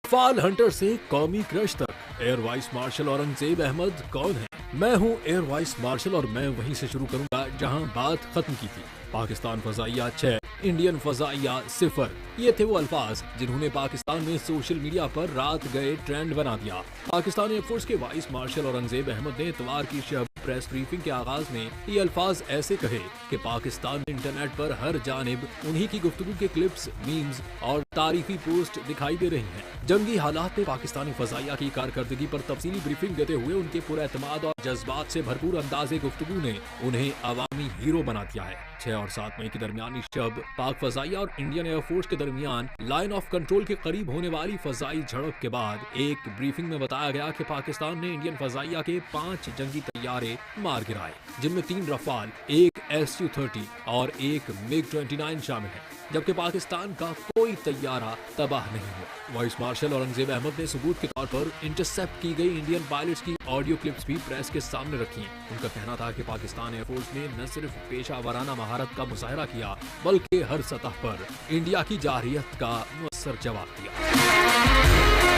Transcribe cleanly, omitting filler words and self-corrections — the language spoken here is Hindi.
फाल हंटर से कौमी क्रश तक, air vice marshal Aurangzeb Ahmad कौन है? मैं हूं एयर वाइस मार्शल और मैं वहीं से शुरू करूंगा जहां बात खत्म की थी। पाकिस्तान फजाइया 6, इंडियन फजाइया 0। ये थे वो अल्फाज जिन्होंने पाकिस्तान में सोशल मीडिया पर रात गए ट्रेंड बना दिया। पाकिस्तानी एयरफोर्स के वाइस मार्शल औरंगजेब अहमद ने इतवार की शब प्रेस ब्रीफिंग के आगाज में ये अल्फाज ऐसे कहे कि पाकिस्तान में इंटरनेट पर हर जानिब उन्हीं की गुफ्तगू के क्लिप्स, मीम्स और तारीफी पोस्ट दिखाई दे रही हैं। जंगी हालात में पाकिस्तानी फजाइया की कारकर्दगी पर तफसीली ब्रीफिंग देते हुए उनके पुरएतमाद और जज्बात से भरपूर अंदाजे गुफ्तगू ने उन्हें अवामी हीरो बना दिया है। 6 और 7 मई की दरमियानी शब पाक फजाइया और इंडियन एयरफोर्स के दरमियान लाइन ऑफ कंट्रोल के करीब होने वाली फजाई झड़प के बाद एक ब्रीफिंग में बताया गया कि पाकिस्तान ने इंडियन फजाइया के 5 जंगी तैयारे मार गिराए, जिनमें 3 रफाल, 1 SU-30 और 1 MiG-29 शामिल है, जबकि पाकिस्तान का कोई तैयारा तबाह नहीं हुआ। वाइस मार्शल औरंगजेब अहमद ने सबूत के तौर पर इंटरसेप्ट की गई इंडियन पायलट्स की ऑडियो क्लिप्स भी प्रेस के सामने रखी हैं। उनका कहना था कि पाकिस्तान एयरफोर्स ने न सिर्फ पेशा वाराना महारत का मुजाहरा किया, बल्कि हर सतह पर इंडिया की जारहियत का मुअस्सर जवाब दिया।